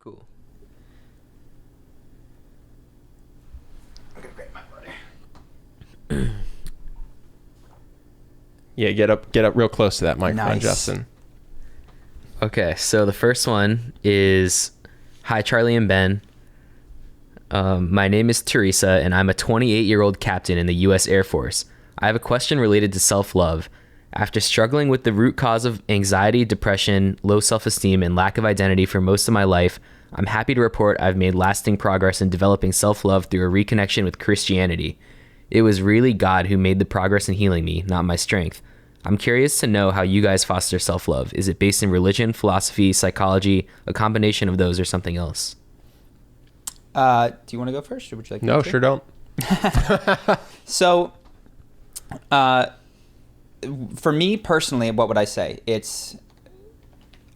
Cool. I'm gonna grab my water. Yeah, get up real close to that microphone, Nice. Justin. Okay, so the first one is, hi, Charlie and Ben. My name is Teresa, and I'm a 28-year-old captain in the U.S. Air Force. I have a question related to self-love. After struggling with the root cause of anxiety, depression, low self-esteem, and lack of identity for most of my life, I'm happy to report I've made lasting progress in developing self-love through a reconnection with Christianity. It was really God who made the progress in healing me, not my strength. I'm curious to know how you guys foster self-love. Is it based in religion, philosophy, psychology, a combination of those, or something else? Do you want to go first, or would you like? No, to? sure don't. So, for me personally, what would I say?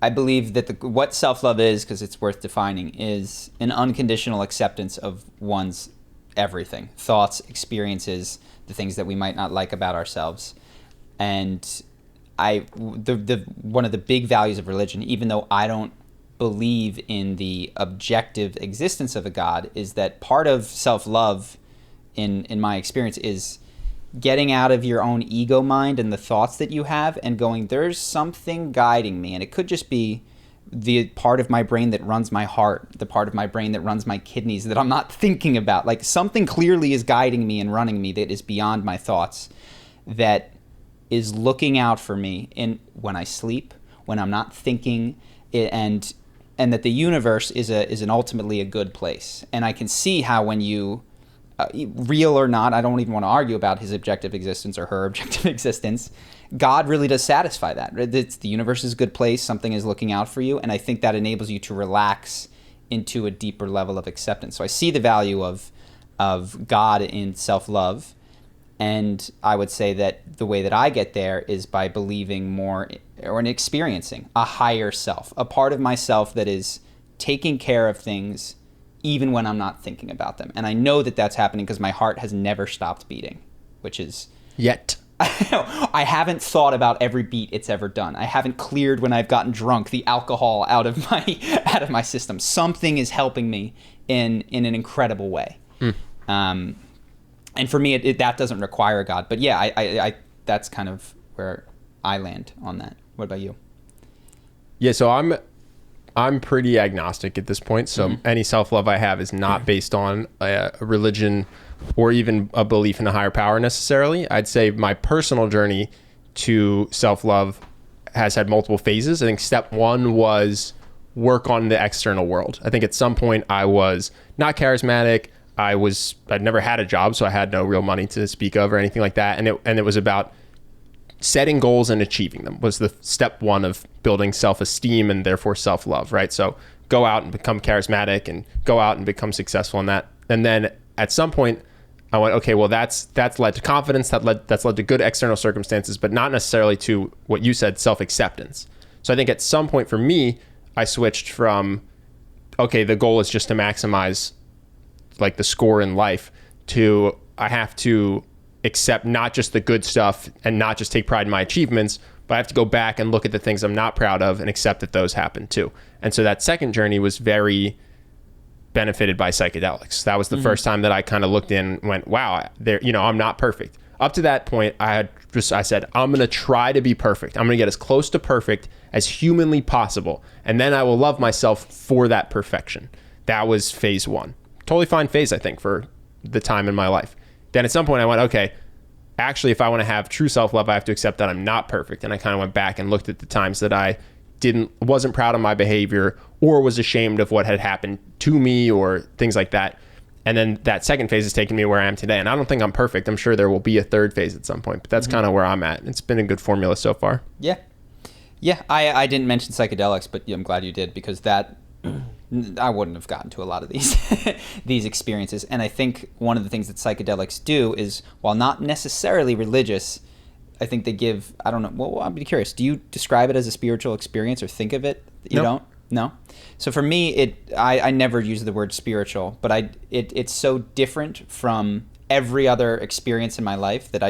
I believe that what self-love is, because it's worth defining, is an unconditional acceptance of one's everything, thoughts, experiences, the things that we might not like about ourselves. And one of the big values of religion, even though I don't believe in the objective existence of a God, is that part of self-love, in my experience, is getting out of your own ego mind and the thoughts that you have and going, there's something guiding me. And it could just be the part of my brain that runs my heart, the part of my brain that runs my kidneys that I'm not thinking about. Like, something clearly is guiding me and running me that is beyond my thoughts, that is looking out for me when I sleep, when I'm not thinking, and that the universe is an ultimately a good place. And I can see how when you, real or not, I don't even want to argue about his objective existence or her objective existence, God really does satisfy that. The universe is a good place, something is looking out for you, and I think that enables you to relax into a deeper level of acceptance. So I see the value of God in self-love, and I would say that the way that I get there is by believing more or in experiencing a higher self, a part of myself that is taking care of things even when I'm not thinking about them. And I know that that's happening because my heart has never stopped beating, which is... Yet. I haven't thought about every beat it's ever done. I haven't cleared, when I've gotten drunk, the alcohol out of my system. Something is helping me in an incredible way. And for me, that doesn't require a God. But yeah, I that's kind of where I land on that. What about you? Yeah, so I'm pretty agnostic at this point. So any self-love I have is not based on a religion or even a belief in a higher power necessarily. I'd say my personal journey to self-love has had multiple phases. I think step one was work on the external world. I think at some point I was not charismatic. I'd never had a job, so I had no real money to speak of or anything like that. And it was about setting goals and achieving them was the step one of building self-esteem and therefore self-love, right? So go out and become charismatic and go out and become successful in that. And then at some point I went, okay, well that's led to confidence, that's led to good external circumstances, but not necessarily to what you said, self-acceptance. So I think at some point for me, I switched from, okay, the goal is just to maximize like the score in life, to I have to accept not just the good stuff and not just take pride in my achievements, but I have to go back and look at the things I'm not proud of and accept that those happen too. And so that second journey was very benefited by psychedelics. That was the first time that I kind of looked in and went, wow, I'm not perfect. Up to that point, I said, I'm going to try to be perfect. I'm going to get as close to perfect as humanly possible. And then I will love myself for that perfection. That was phase one. Totally fine phase, I think, for the time in my life. Then at some point I went, okay, actually, if I want to have true self-love, I have to accept that I'm not perfect. And I kind of went back and looked at the times that I wasn't proud of my behavior or was ashamed of what had happened to me or things like that. And then that second phase has taken me where I am today. And I don't think I'm perfect. I'm sure there will be a third phase at some point, but that's kind of where I'm at. It's been a good formula so far. Yeah. Yeah, I didn't mention psychedelics, but I'm glad you did, because that... I wouldn't have gotten to a lot of these these experiences. And I think one of the things that psychedelics do is, while not necessarily religious, I think they give, I don't know, well, I'd be curious, do you describe it as a spiritual experience or think of it? You don't? No? So for me, I never use the word spiritual, but it's so different from every other experience in my life that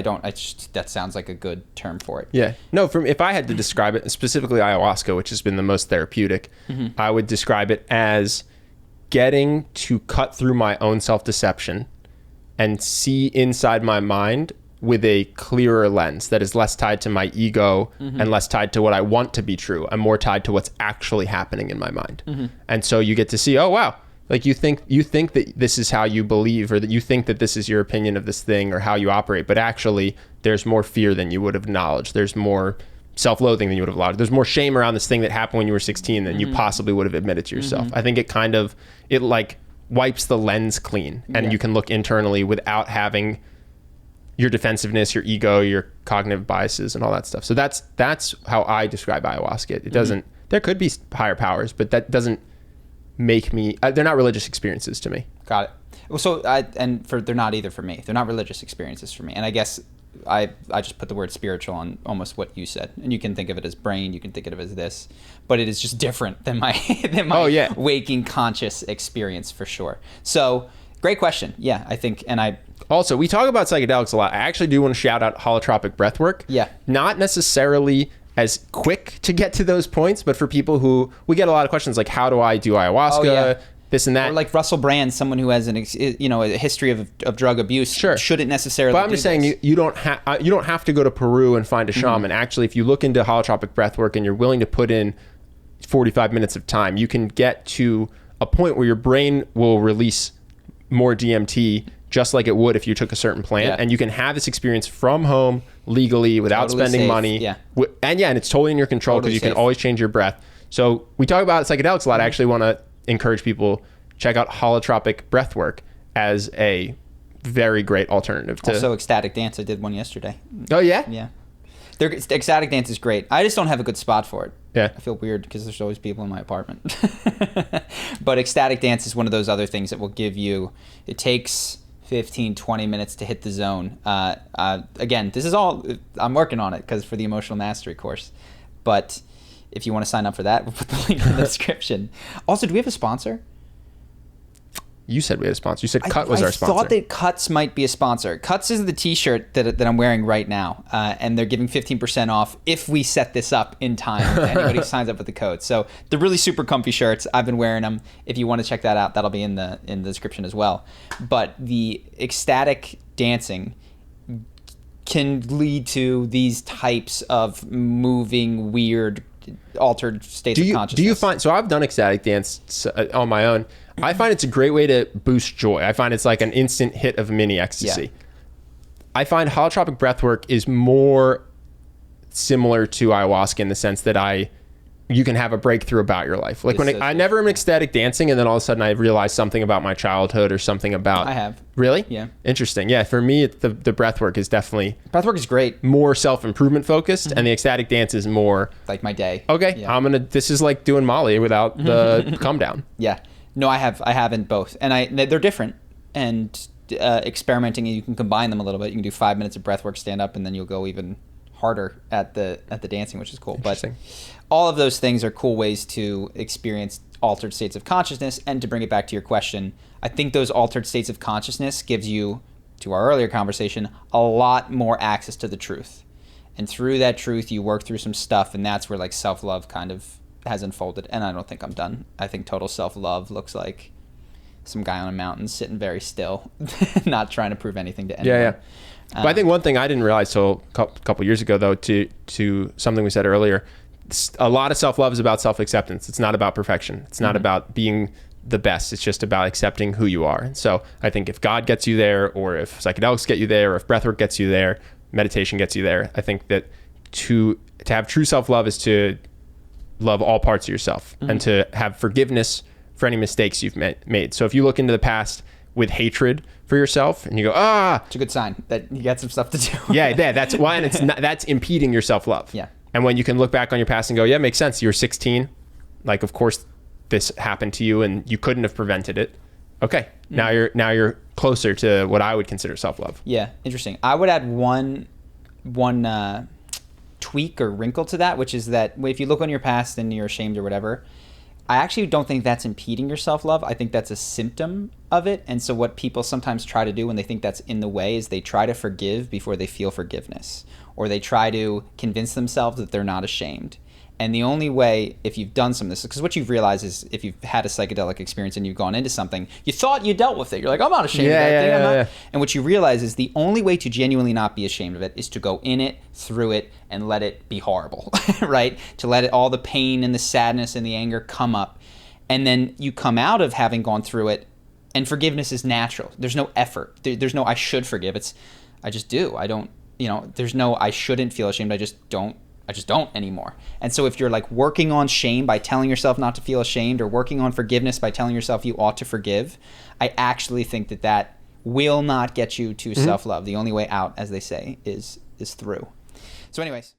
that sounds like a good term for it. Yeah. No, if I had to describe it, specifically ayahuasca, which has been the most therapeutic, I would describe it as getting to cut through my own self-deception and see inside my mind with a clearer lens that is less tied to my ego and less tied to what I want to be true and more tied to what's actually happening in my mind. And so you get to see, oh, wow, like you think that this is how you believe, or that you think that this is your opinion of this thing or how you operate, but actually there's more fear than you would have acknowledged. There's more self-loathing than you would have allowed. There's more shame around this thing that happened when you were 16 than you possibly would have admitted to yourself. I think it like wipes the lens clean, and you can look internally without having your defensiveness, your ego, your cognitive biases, and all that stuff. So that's how I describe ayahuasca. It doesn't. There could be higher powers, but that doesn't make me. They're not religious experiences to me. Got it. Well, so they're not either for me. They're not religious experiences for me. And I guess I just put the word spiritual on almost what you said. And you can think of it as brain. You can think of it as this, but it is just different than my waking conscious experience for sure. So great question. Yeah, I think, Also, we talk about psychedelics a lot. I actually do want to shout out holotropic breathwork. Yeah. Not necessarily as quick to get to those points, but for people who, we get a lot of questions like, how do I do ayahuasca, this and that. Or like Russell Brand, someone who has a history of drug abuse, shouldn't necessarily. But I'm just saying, you don't have to go to Peru and find a shaman. Actually, if you look into holotropic breathwork and you're willing to put in 45 minutes of time, you can get to a point where your brain will release more DMT, just like it would if you took a certain plant, and you can have this experience from home legally without spending safe. money. And it's totally in your control because you can always change your breath. So we talk about psychedelics a lot. I actually want to encourage people check out holotropic breathwork as a very great alternative to. Also, Ecstatic Dance. I did one yesterday. Oh yeah, yeah. Ecstatic Dance is great. I just don't have a good spot for it. Yeah, I feel weird because there's always people in my apartment. But Ecstatic Dance is one of those other things that will give you. It takes 15-20 minutes to hit the zone. Again, this is all, I'm working on it because for the emotional mastery course, but if you want to sign up for that, we'll put the link in the description. Also, do we have a sponsor? You said we had a sponsor. You said Cut was our sponsor. I thought that Cuts might be a sponsor. Cuts is the t-shirt that I'm wearing right now, and they're giving 15% off if we set this up in time to anybody who signs up with the code. So they're really super comfy shirts. I've been wearing them. If you want to check that out, that'll be in the description as well. But the ecstatic dancing can lead to these types of moving, weird, altered states of consciousness. Do you find, so I've done ecstatic dance on my own. I find it's a great way to boost joy. I find it's like an instant hit of mini ecstasy. I find holotropic breathwork is more similar to ayahuasca in the sense that you can have a breakthrough about your life. Like I never am ecstatic dancing and then all of a sudden I realize something about my childhood or something about. I have. Really? Yeah. Interesting. Yeah. For me, the breathwork is definitely. Breathwork is great. More self-improvement focused, and the ecstatic dance is more. Like my day. Okay. Yeah. This is like doing Molly without the calm down. Yeah. No, I haven't both, and they're different. And experimenting, you can combine them a little bit. You can do 5 minutes of breathwork, stand up, and then you'll go even harder at the dancing, which is cool. But all of those things are cool ways to experience altered states of consciousness. And to bring it back to your question, I think those altered states of consciousness gives you, to our earlier conversation, a lot more access to the truth. And through that truth, you work through some stuff, and that's where like self-love kind of has unfolded. And I don't think I'm done. I think total self-love looks like some guy on a mountain sitting very still, not trying to prove anything to anyone. Yeah. But I think one thing I didn't realize till a couple years ago, though, to something we said earlier, a lot of self-love is about self-acceptance. It's not about perfection. It's not about being the best. It's just about accepting who you are. And so I think if God gets you there, or if psychedelics get you there, or if breathwork gets you there, meditation gets you there, I think that to have true self-love is to love all parts of yourself and to have forgiveness for any mistakes you've made. So if you look into the past with hatred for yourself and you go, it's a good sign that you got some stuff to do. That's why, and that's impeding your self-love. Yeah. And when you can look back on your past and go, yeah, it makes sense. You were 16. Like, of course this happened to you and you couldn't have prevented it. Okay. Now you're closer to what I would consider self-love. Yeah. Interesting. I would add one tweak or wrinkle to that, which is that if you look on your past and you're ashamed or whatever, I actually don't think that's impeding your self-love. I think that's a symptom of it. And so what people sometimes try to do when they think that's in the way is they try to forgive before they feel forgiveness, or they try to convince themselves that they're not ashamed. And the only way, if you've done some of this, because what you've realized is if you've had a psychedelic experience and you've gone into something, you thought you dealt with it. You're like, I'm not ashamed of that thing. I'm not. And what you realize is the only way to genuinely not be ashamed of it is to go in it, through it, and let it be horrible, right? To let it, all the pain and the sadness and the anger come up. And then you come out of having gone through it, and forgiveness is natural. There's no effort. There's no I should forgive. It's I just do. I don't, there's no I shouldn't feel ashamed. I just don't anymore. And so if you're like working on shame by telling yourself not to feel ashamed, or working on forgiveness by telling yourself you ought to forgive, I actually think that will not get you to self-love. The only way out, as they say, is through. So anyways,